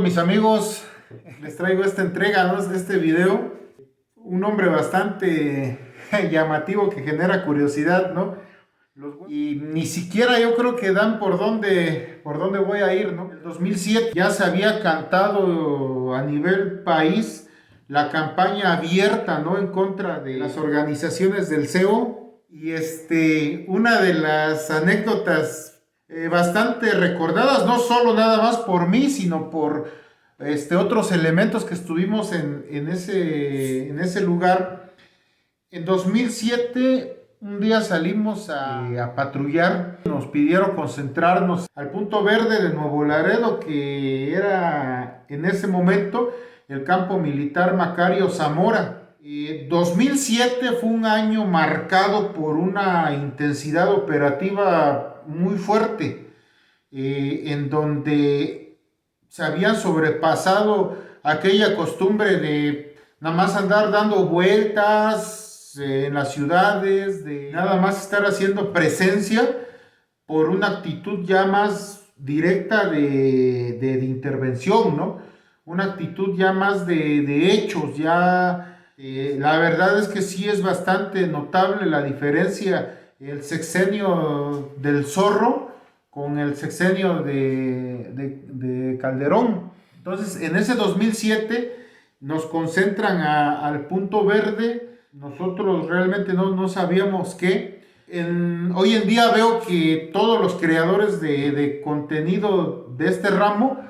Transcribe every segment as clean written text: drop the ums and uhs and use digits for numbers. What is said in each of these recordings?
mis amigos, les traigo esta entrega, ¿no? Este video, un hombre bastante llamativo que genera curiosidad, ¿no? Y ni siquiera yo creo que dan por dónde voy a ir, ¿no? En el 2007 ya se había cantado a nivel país la campaña abierta, ¿no? En contra de las organizaciones del CEO. Y una de las anécdotas bastante recordadas, no solo nada más por mí, sino por otros elementos que estuvimos en ese lugar. En 2007, un día salimos a patrullar, nos pidieron concentrarnos al punto verde de Nuevo Laredo, que era en ese momento el campo militar Macario Zamora. 2007 fue un año marcado por una intensidad operativa muy fuerte, en donde se habían sobrepasado aquella costumbre de nada más andar dando vueltas en las ciudades, de nada más estar haciendo presencia por una actitud ya más directa de intervención, ¿no? Una actitud ya más de hechos, ya la verdad es que sí es bastante notable la diferencia, el sexenio del Zorro con el sexenio de Calderón. Entonces, en ese 2007 nos concentran al punto verde, nosotros realmente no sabíamos qué. Hoy en día veo que todos los creadores de contenido de este ramo,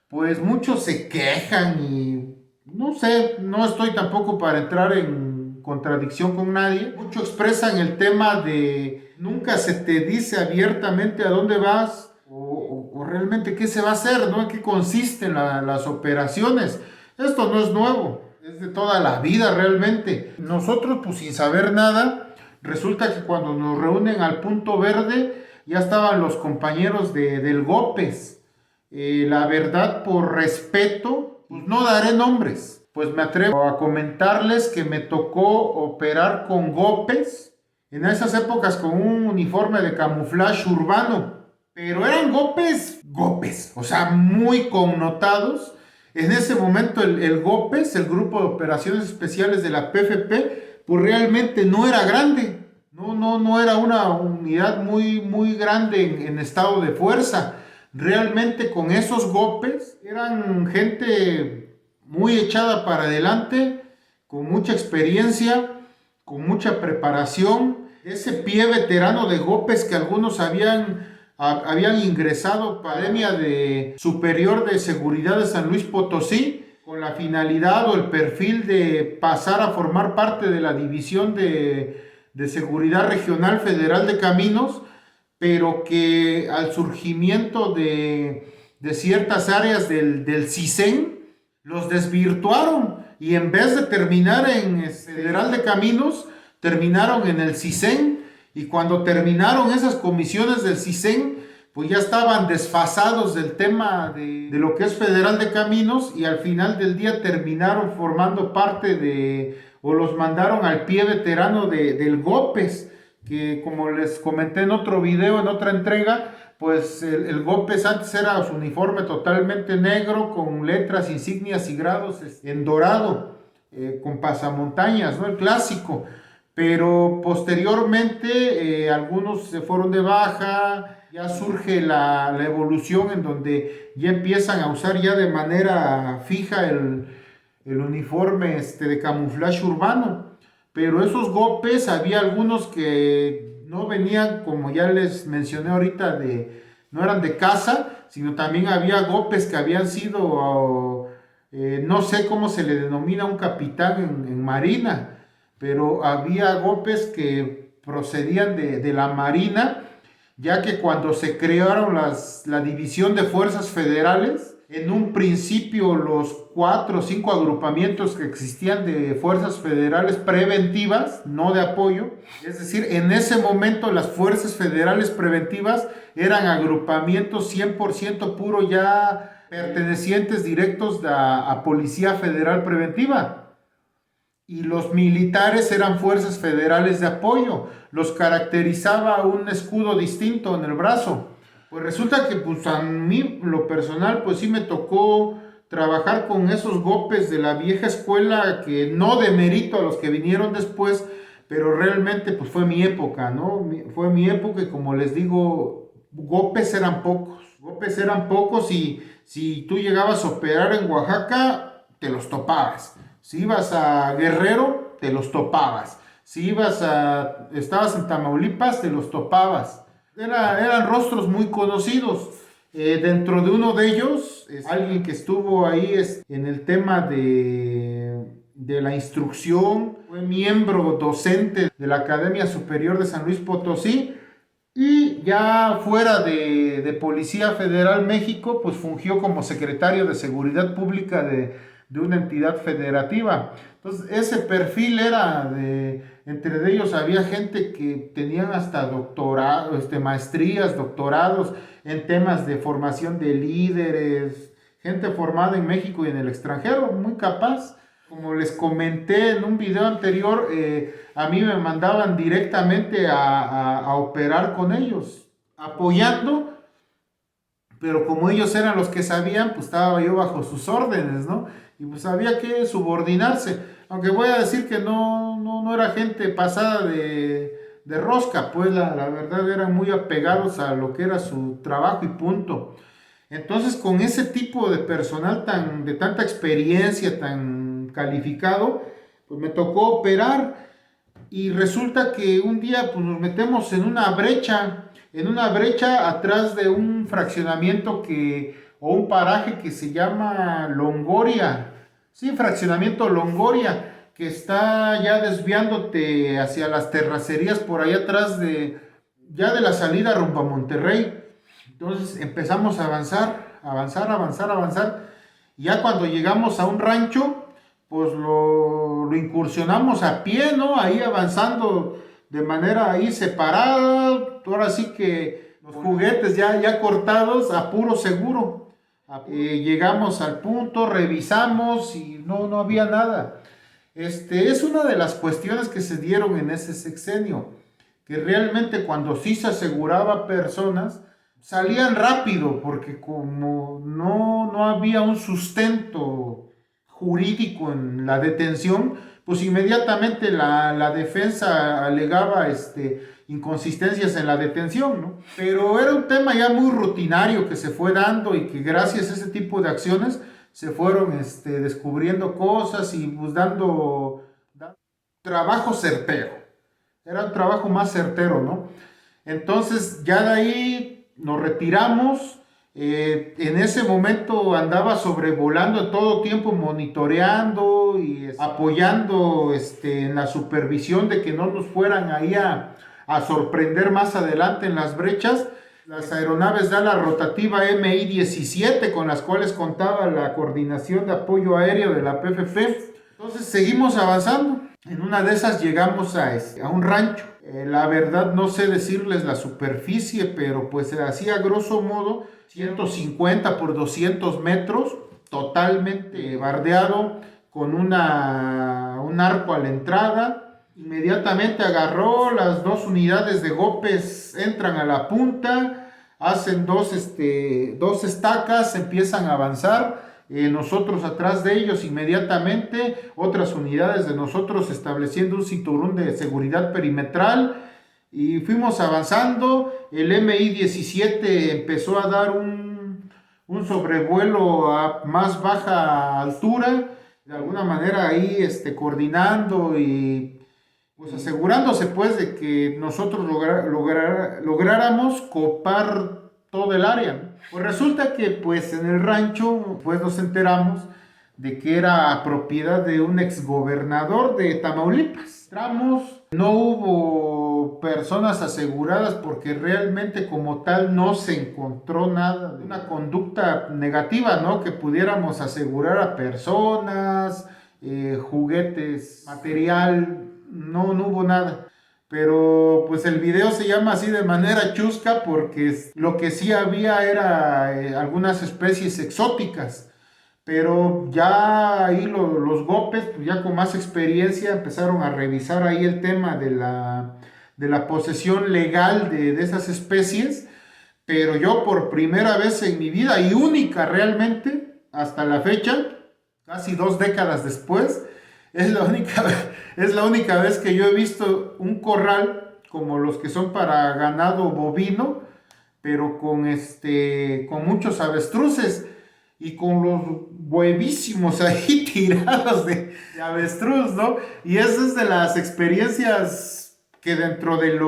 pues muchos se quejan y no sé, no estoy tampoco para entrar en contradicción con nadie. Muchos expresan el tema de nunca se te dice abiertamente a dónde vas o realmente qué se va a hacer, ¿no? ¿En qué consisten las operaciones? Esto no es nuevo, es de toda la vida realmente. Nosotros, pues sin saber nada, resulta que cuando nos reúnen al punto verde, ya estaban los compañeros del GOPES. La verdad, por respeto, pues no daré nombres. Pues me atrevo a comentarles que me tocó operar con GOPES en esas épocas con un uniforme de camuflaje urbano. Pero eran GOPES, o sea, muy connotados. En ese momento el GOPES, el Grupo de Operaciones Especiales de la PFP, pues realmente no era grande. No era una unidad muy grande en estado de fuerza. Realmente con esos GOPES eran gente muy echada para adelante, con mucha experiencia, con mucha preparación. Ese pie veterano de GOPES que algunos habían ingresado a la Academia Superior de Seguridad de San Luis Potosí con la finalidad o el perfil de pasar a formar parte de la División de Seguridad Regional Federal de Caminos, pero que al surgimiento de ciertas áreas del CISEN los desvirtuaron y en vez de terminar en Federal de Caminos, terminaron en el CISEN, y cuando terminaron esas comisiones del CISEN, pues ya estaban desfasados del tema de lo que es Federal de Caminos, y al final del día terminaron formando parte o los mandaron al pie veterano del GOPES, que como les comenté en otro video, en otra entrega, pues el GOPES antes era su uniforme totalmente negro, con letras, insignias y grados en dorado, con pasamontañas, ¿no? El clásico. Pero posteriormente algunos se fueron de baja, ya surge la evolución en donde ya empiezan a usar ya de manera fija el uniforme de camuflaje urbano. Pero esos GOPES, había algunos que no venían, como ya les mencioné ahorita, no eran de casa, sino también había GOPES que habían sido, no sé cómo se le denomina a un capitán en Marina, pero había GOPES que procedían de la Marina, ya que cuando se crearon la División de Fuerzas Federales, en un principio los 4 o 5 agrupamientos que existían de fuerzas federales preventivas, no de apoyo, es decir, en ese momento las fuerzas federales preventivas eran agrupamientos 100% puro, ya pertenecientes directos a Policía Federal Preventiva. Y los militares eran fuerzas federales de apoyo, los caracterizaba un escudo distinto en el brazo. Pues resulta que pues a mí, lo personal, pues sí me tocó trabajar con esos gopes de la vieja escuela, que no demerito a los que vinieron después, pero realmente pues fue mi época, ¿no? Fue mi época y como les digo, gopes eran pocos y si tú llegabas a operar en Oaxaca, te los topabas. Si ibas a Guerrero, te los topabas. Si estabas en Tamaulipas, te los topabas. Eran rostros muy conocidos. Dentro de uno de ellos, alguien que estuvo ahí en el tema de la instrucción, fue miembro docente de la Academia Superior de San Luis Potosí y ya fuera de Policía Federal México, pues fungió como secretario de Seguridad Pública de una entidad federativa. Entonces, ese perfil entre ellos había gente que tenían hasta doctorado, maestrías, doctorados en temas de formación de líderes, gente formada en México y en el extranjero, muy capaz. Como les comenté en un video anterior, a mí me mandaban directamente a operar con ellos, apoyando, pero como ellos eran los que sabían, pues estaba yo bajo sus órdenes, ¿no? Y pues había que subordinarse, aunque voy a decir que no era gente pasada de rosca, pues la verdad eran muy apegados a lo que era su trabajo y punto. Entonces, con ese tipo de personal de tanta experiencia, tan calificado, pues me tocó operar y resulta que un día pues, nos metemos en una brecha atrás de un fraccionamiento o un paraje que se llama Longoria. Sí, fraccionamiento Longoria, que está ya desviándote hacia las terracerías por allá atrás ya de la salida rumbo a Monterrey. Entonces empezamos a avanzar. Y ya cuando llegamos a un rancho, pues lo incursionamos a pie, ¿no? Ahí avanzando de manera ahí separada. Ahora sí que los juguetes ya cortados a puro seguro. Llegamos al punto, revisamos y no había nada. Es una de las cuestiones que se dieron en ese sexenio, que realmente cuando sí se aseguraba personas, salían rápido, porque como no había un sustento jurídico en la detención, pues inmediatamente la defensa alegaba inconsistencias en la detención, ¿no? Pero era un tema ya muy rutinario que se fue dando y que gracias a ese tipo de acciones se fueron descubriendo cosas y pues dando trabajo certero. Era un trabajo más certero, ¿no? Entonces ya de ahí nos retiramos. En ese momento andaba sobrevolando todo tiempo, monitoreando y apoyando en la supervisión de que no nos fueran ahí a sorprender más adelante en las brechas. Las aeronaves de ala rotativa MI-17 con las cuales contaba la Coordinación de Apoyo Aéreo de la PFP. Entonces seguimos avanzando. En una de esas llegamos a un rancho. La verdad no sé decirles la superficie, pero pues se hacía grosso modo 150 por 200 metros, totalmente bardeado, con un arco a la entrada. Inmediatamente agarró las dos unidades de gopes, entran a la punta, hacen dos estacas, empiezan a avanzar. Nosotros atrás de ellos inmediatamente, otras unidades de nosotros estableciendo un cinturón de seguridad perimetral y fuimos avanzando. El MI-17 empezó a dar un sobrevuelo a más baja altura, de alguna manera ahí coordinando y pues asegurándose pues de que nosotros lográramos copar todo el área. Pues resulta que pues en el rancho pues nos enteramos de que era propiedad de un exgobernador de Tamaulipas. Entramos, no hubo personas aseguradas porque realmente como tal no se encontró nada de una conducta negativa, ¿no? Que pudiéramos asegurar a personas, juguetes, material, no hubo nada. Pero pues el video se llama así de manera chusca porque lo que sí había era algunas especies exóticas. Pero ya ahí los gopes, pues ya con más experiencia, empezaron a revisar ahí el tema de la posesión legal de esas especies. Pero yo por primera vez en mi vida y única realmente, hasta la fecha, casi 2 décadas después, es la única vez que yo he visto un corral como los que son para ganado bovino, pero con muchos avestruces y con los huevísimos ahí tirados de avestruz, ¿no? Y esa es de las experiencias que dentro de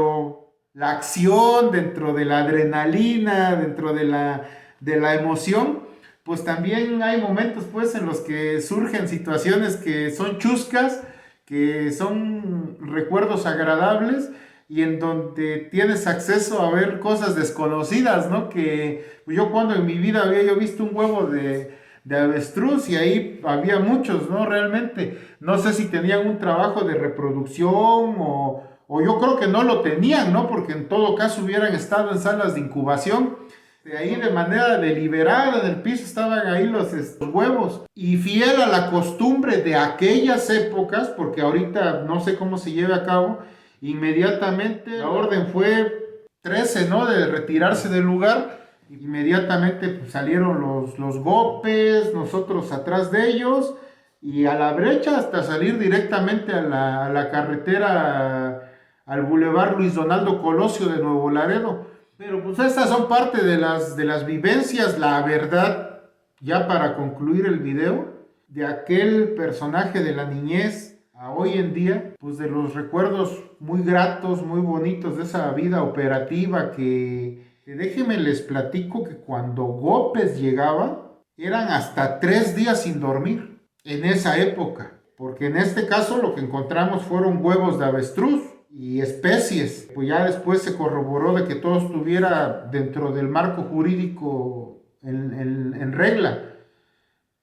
la acción, dentro de la adrenalina, dentro de la emoción, pues también hay momentos pues en los que surgen situaciones que son chuscas, que son recuerdos agradables y en donde tienes acceso a ver cosas desconocidas, ¿no? Que yo cuando en mi vida había yo visto un huevo de avestruz y ahí había muchos, ¿no? Realmente, no sé si tenían un trabajo de reproducción o yo creo que no lo tenían, ¿no? Porque en todo caso hubieran estado en salas de incubación. De ahí de manera deliberada en el piso estaban ahí los huevos. Y fiel a la costumbre de aquellas épocas, porque ahorita no sé cómo se lleve a cabo, inmediatamente la orden fue 13, ¿no? De retirarse del lugar. Inmediatamente pues, salieron los gopes, nosotros atrás de ellos, y a la brecha hasta salir directamente a la carretera, al Boulevard Luis Donaldo Colosio de Nuevo Laredo. Pero pues estas son parte de las vivencias, la verdad, ya para concluir el video, de aquel personaje de la niñez a hoy en día, pues de los recuerdos muy gratos, muy bonitos de esa vida operativa que déjenme les platico que cuando Gópez llegaba, eran hasta 3 días sin dormir en esa época, porque en este caso lo que encontramos fueron huevos de avestruz y especies, pues ya después se corroboró de que todo estuviera dentro del marco jurídico en regla,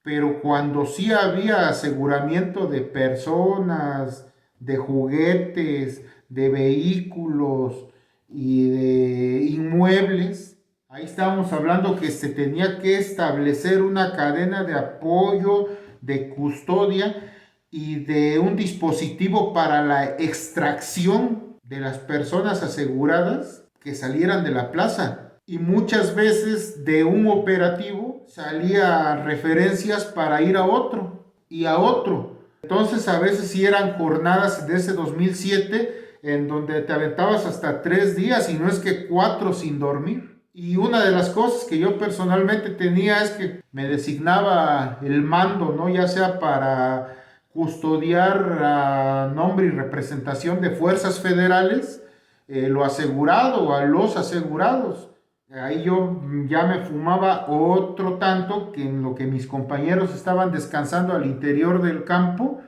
pero cuando sí había aseguramiento de personas, de juguetes, de vehículos y de inmuebles, ahí estábamos hablando que se tenía que establecer una cadena de apoyo, de custodia y de un dispositivo para la extracción de las personas aseguradas que salieran de la plaza. Y muchas veces de un operativo salía referencias para ir a otro y a otro. Entonces a veces sí eran jornadas de ese 2007 en donde te aventabas hasta 3 días y no es que 4 sin dormir. Y una de las cosas que yo personalmente tenía es que me designaba el mando, ¿no? Ya sea para custodiar a nombre y representación de fuerzas federales, lo asegurado o a los asegurados. Ahí yo ya me fumaba otro tanto que en lo que mis compañeros estaban descansando al interior del campo,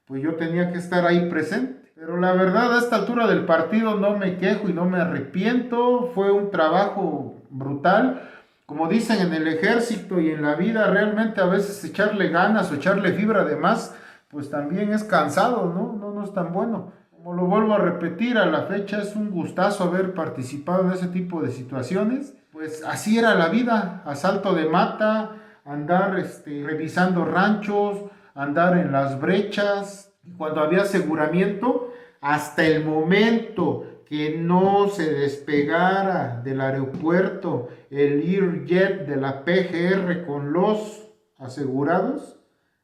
pues yo tenía que estar ahí presente. Pero la verdad a esta altura del partido no me quejo y no me arrepiento, fue un trabajo brutal. Como dicen en el ejército y en la vida, realmente a veces echarle ganas o echarle fibra de más, pues también es cansado, ¿no? No es tan bueno. Como lo vuelvo a repetir, a la fecha es un gustazo haber participado en ese tipo de situaciones. Pues así era la vida, asalto de mata, andar revisando ranchos, andar en las brechas. Y cuando había aseguramiento, hasta el momento que no se despegara del aeropuerto el Learjet de la PGR con los asegurados,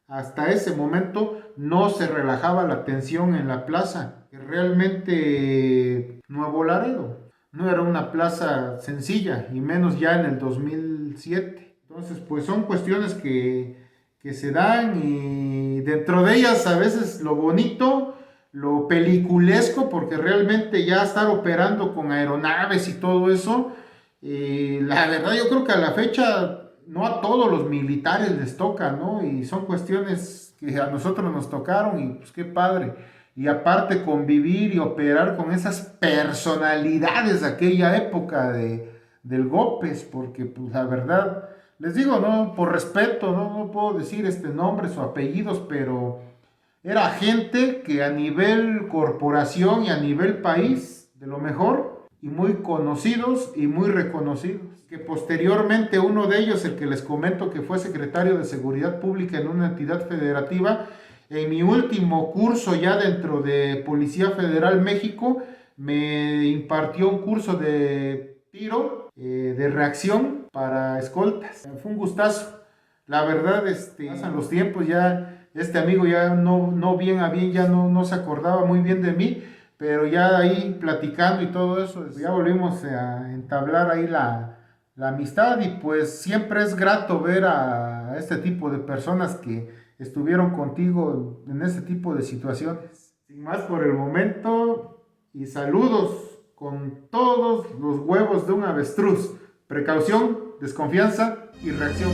hasta ese momento no se relajaba la tensión en la plaza. Que realmente Nuevo Laredo no era una plaza sencilla, y menos ya en el 2007. Entonces, pues son cuestiones que se dan y dentro de ellas a veces lo bonito, lo peliculesco, porque realmente ya estar operando con aeronaves y todo eso, la verdad yo creo que a la fecha no a todos los militares les toca, ¿no? Y son cuestiones que a nosotros nos tocaron y pues qué padre. Y aparte convivir y operar con esas personalidades de aquella época del Gópez, porque pues la verdad, les digo, no, por respeto, no puedo decir nombres o apellidos, pero era gente que a nivel corporación y a nivel país, de lo mejor, y muy conocidos y muy reconocidos. Que posteriormente uno de ellos, el que les comento que fue secretario de Seguridad Pública en una entidad federativa, en mi último curso ya dentro de Policía Federal México, me impartió un curso de tiro, de reacción para escoltas. Fue un gustazo. La verdad, pasan los tiempos, ya este amigo ya no bien a bien, ya no se acordaba muy bien de mí, pero ya ahí platicando y todo eso, ya volvimos a entablar ahí la amistad y pues siempre es grato ver a este tipo de personas que estuvieron contigo en este tipo de situaciones. Sin más por el momento y saludos con todos los huevos de un avestruz. Precaución, desconfianza y reacción.